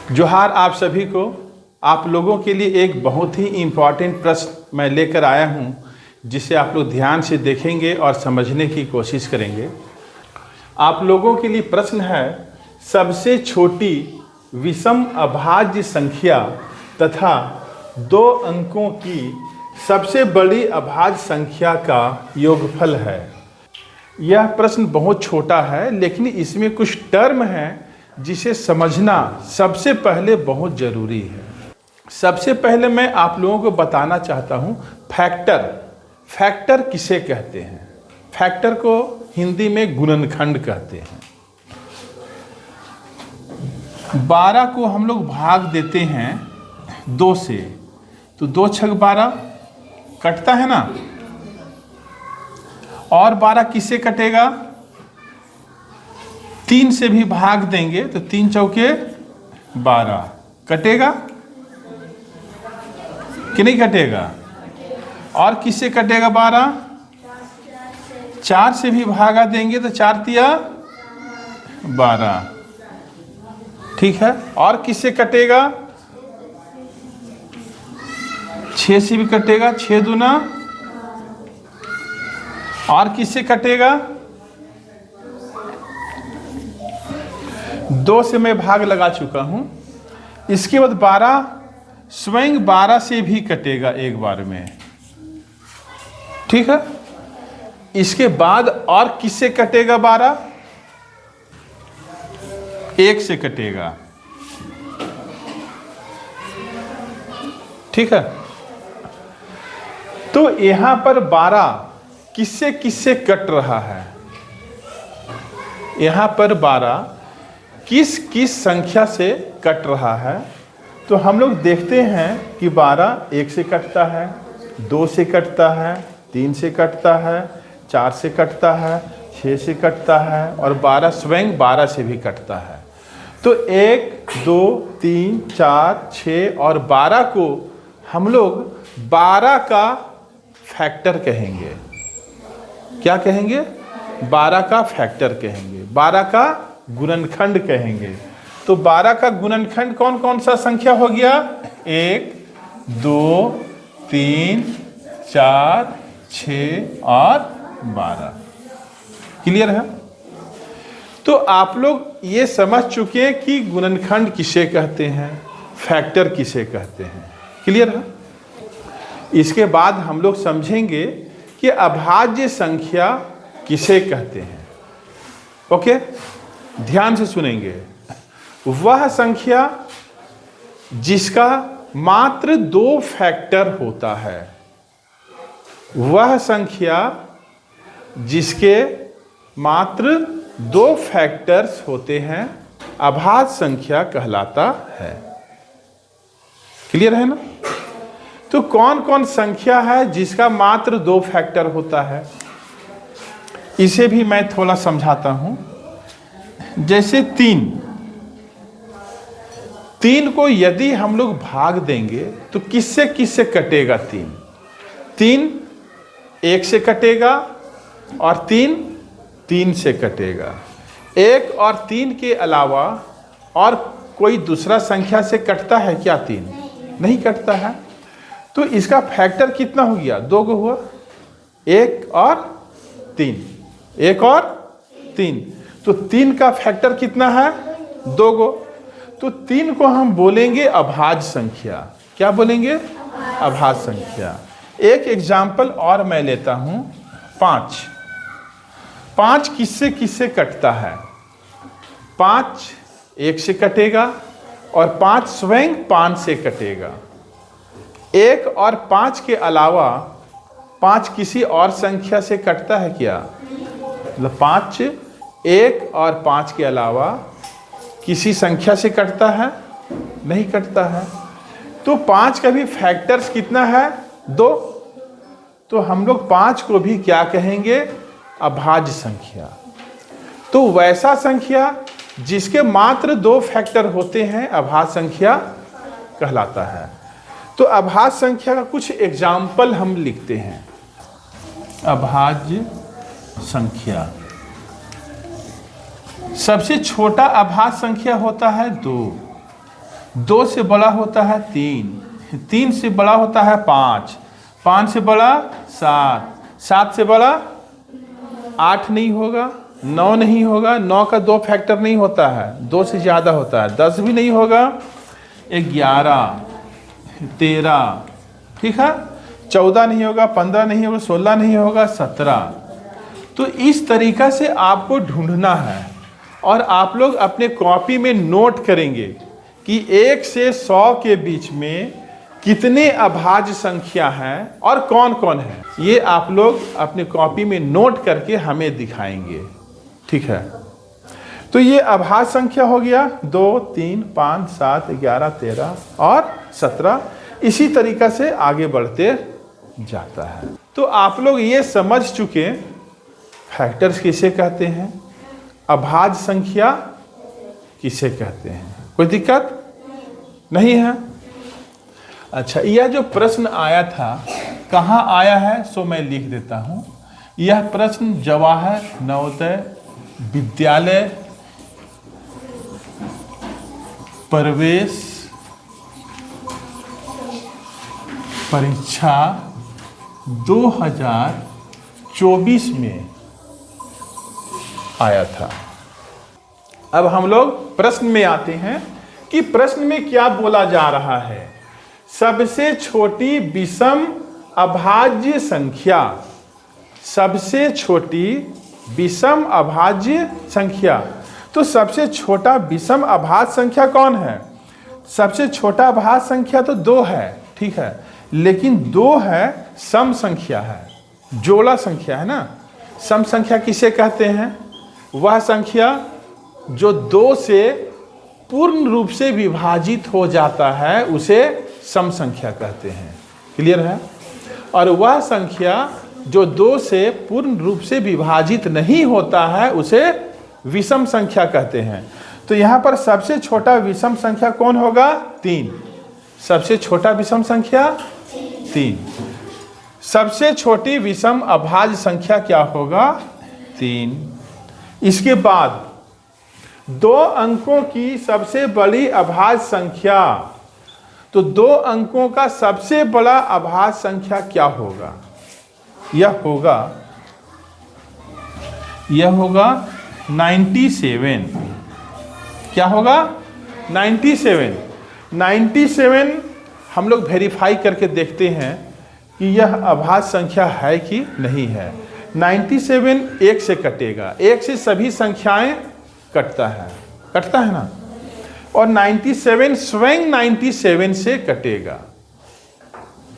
जोहार आप सभी को। आप लोगों के लिए एक बहुत ही इम्पॉर्टेंट प्रश्न मैं लेकर आया हूं, जिसे आप लोग ध्यान से देखेंगे और समझने की कोशिश करेंगे। आप लोगों के लिए प्रश्न है, सबसे छोटी विषम अभाज्य संख्या तथा 2 अंकों की सबसे बड़ी अभाज्य संख्या का योगफल है। यह प्रश्न बहुत छोटा है, लेकिन इसमें कुछ टर्म हैं जिसे समझना सबसे पहले बहुत ज़रूरी है। सबसे पहले मैं आप लोगों को बताना चाहता हूँ फैक्टर किसे कहते हैं। फैक्टर को हिंदी में गुणनखंड कहते हैं। 12 को हम लोग भाग देते हैं 2 से, तो 2 छक 12 कटता है ना। और 12 किससे कटेगा? 3 से भी भाग देंगे तो 3 चौके 12 कटेगा कि नहीं कटेगा? और किससे कटेगा 12? 4 से भी भागा देंगे तो 4 तिया 12, ठीक है। और किससे कटेगा? 6 से भी कटेगा, 6 दूना। और किससे कटेगा? 2 से मैं भाग लगा चुका हूं। इसके बाद 12 स्वयं 12 से भी कटेगा एक बार में, ठीक है। इसके बाद और किससे कटेगा? 12 1 से कटेगा, ठीक है। तो यहां पर 12 किससे किससे कट रहा है? यहां पर 12 किस किस संख्या से कट रहा है? तो हम लोग देखते हैं कि 12 1 से कटता है, 2 से कटता है, 3 से कटता है, 4 से कटता है, 6 से कटता है और 12 स्वयं 12 से भी कटता है। तो 1, 2, 3, 4, 6 और 12 को हम लोग 12 का फैक्टर कहेंगे। क्या कहेंगे? 12 का फैक्टर कहेंगे, 12 का गुणनखंड कहेंगे। तो 12 का गुणनखंड कौन कौन सा संख्या हो गया? 1, 2, 3, 4, 6 और 12। क्लियर है? तो आप लोग ये समझ चुके हैं कि गुणनखंड किसे कहते हैं, फैक्टर किसे कहते हैं। क्लियर है? इसके बाद हम लोग समझेंगे कि अभाज्य संख्या किसे कहते हैं। ओके, ध्यान से सुनेंगे। वह संख्या जिसका मात्र 2 फैक्टर होता है, वह संख्या जिसके मात्र 2 फैक्टर्स होते हैं अभाज्य संख्या कहलाता है। क्लियर है ना? तो कौन कौन संख्या है जिसका मात्र 2 फैक्टर होता है, इसे भी मैं थोड़ा समझाता हूं। जैसे 3 को यदि हम लोग भाग देंगे तो किससे किससे कटेगा? 3 1 से कटेगा और 3 से कटेगा। 1 और 3 के अलावा और कोई दूसरा संख्या से कटता है क्या? 3 नहीं कटता है। तो इसका फैक्टर कितना हो गया? 2 गो हुआ, 1 और 3, 1 और 3। तो 3 का फैक्टर कितना है? 2 गो। तो 3 को हम बोलेंगे अभाज्य संख्या। क्या बोलेंगे? अभाज्य संख्या। एक एग्जाम्पल और मैं लेता हूं, 5 किससे किससे कटता है? 5 1 से कटेगा और 5 स्वयं 5 से कटेगा। 1 और 5 के अलावा 5 किसी और संख्या से कटता है क्या? मतलब 5 1 और 5 के अलावा किसी संख्या से कटता है? नहीं कटता है। तो 5 का भी फैक्टर्स कितना है? 2। तो हम लोग 5 को भी क्या कहेंगे? अभाज्य संख्या। तो वैसा संख्या जिसके मात्र 2 फैक्टर होते हैं अभाज्य संख्या कहलाता है। तो अभाज्य संख्या का कुछ एग्जाम्पल हम लिखते हैं। अभाज्य संख्या, सबसे छोटा अभाज्य संख्या होता है 2। 2 से बड़ा होता है 3, 3 से बड़ा होता है 5, 5 से बड़ा 7, 7 से बड़ा 8 नहीं होगा, 9 नहीं होगा, 9 का 2 फैक्टर नहीं होता है, 2 से ज़्यादा होता है, 10 भी नहीं होगा, 11, 13, ठीक है, 14 नहीं होगा, 15 नहीं होगा, 16 नहीं होगा, 17। तो इस तरीका से आपको ढूंढना है और आप लोग अपने कॉपी में नोट करेंगे कि 1 से 100 के बीच में कितने अभाज्य संख्या हैं और कौन कौन है। ये आप लोग अपने कॉपी में नोट करके हमें दिखाएंगे, ठीक है। तो ये अभाज्य संख्या हो गया 2, 3, 5, 7, 11, 13 और 17। इसी तरीका से आगे बढ़ते जाता है। तो आप लोग ये समझ चुके फैक्टर्स किसे कहते हैं, अभाज्य संख्या किसे कहते हैं, कोई दिक्कत नहीं है। अच्छा, यह जो प्रश्न आया था कहाँ आया है सो मैं लिख देता हूँ। यह प्रश्न जवाहर नवोदय विद्यालय प्रवेश परीक्षा 2024 में आया था। अब हम लोग प्रश्न में आते हैं कि प्रश्न में क्या बोला जा रहा है। सबसे छोटी विषम अभाज्य संख्या, सबसे छोटी विषम अभाज्य संख्या। तो सबसे छोटा विषम अभाज्य संख्या कौन है? सबसे छोटा अभाज्य संख्या तो 2 है, ठीक है, लेकिन 2 है सम संख्या है, जोड़ा संख्या है ना। सम संख्या किसे कहते हैं? वह संख्या जो 2 से पूर्ण रूप से विभाजित हो जाता है उसे सम संख्या कहते हैं। क्लियर है? और वह संख्या जो 2 से पूर्ण रूप से विभाजित नहीं होता है उसे विषम संख्या कहते हैं। तो यहाँ पर सबसे छोटा विषम संख्या कौन होगा? 3। सबसे छोटा विषम संख्या 3। सबसे छोटी विषम अभाज्य संख्या क्या होगा? 3। इसके बाद 2 अंकों की सबसे बड़ी अभाज्य संख्या, तो 2 अंकों का सबसे बड़ा अभाज्य संख्या क्या होगा? यह होगा 97। क्या होगा? 97। 97 हम लोग वेरीफाई करके देखते हैं कि यह अभाज्य संख्या है कि नहीं है। 97 1 से कटेगा, 1 से सभी संख्याएं कटता है ना। और 97 स्वयं 97 से कटेगा।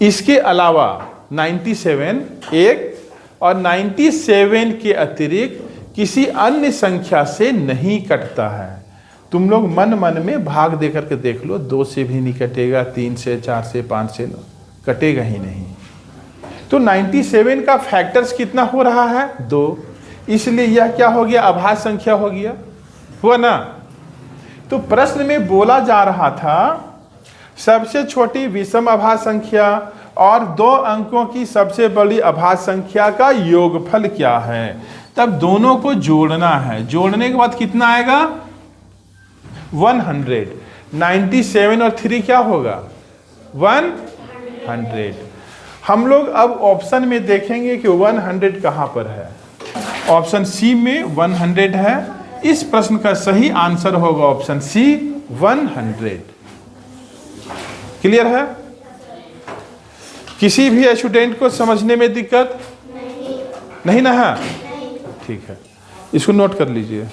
इसके अलावा 97 1 और 97 के अतिरिक्त किसी अन्य संख्या से नहीं कटता है। तुम लोग मन मन में भाग दे करके देख लो, 2 से भी नहीं कटेगा, 3 से, 4 से, 5 से कटेगा ही नहीं। तो 97 का फैक्टर्स कितना हो रहा है? 2। इसलिए यह क्या हो गया? अभाज्य संख्या हो गया, हुआ ना। तो प्रश्न में बोला जा रहा था सबसे छोटी विषम अभाज्य संख्या और 2 अंकों की सबसे बड़ी अभाज्य संख्या का योगफल क्या है। तब दोनों को जोड़ना है। जोड़ने के बाद कितना आएगा? 100। 97 और 3 क्या होगा? 100। हम लोग अब ऑप्शन में देखेंगे कि 100 कहां पर है। ऑप्शन सी में 100 है। इस प्रश्न का सही आंसर होगा ऑप्शन सी 100। क्लियर है? किसी भी स्टूडेंट को समझने में दिक्कत नहीं ना है? ठीक है, इसको नोट कर लीजिए।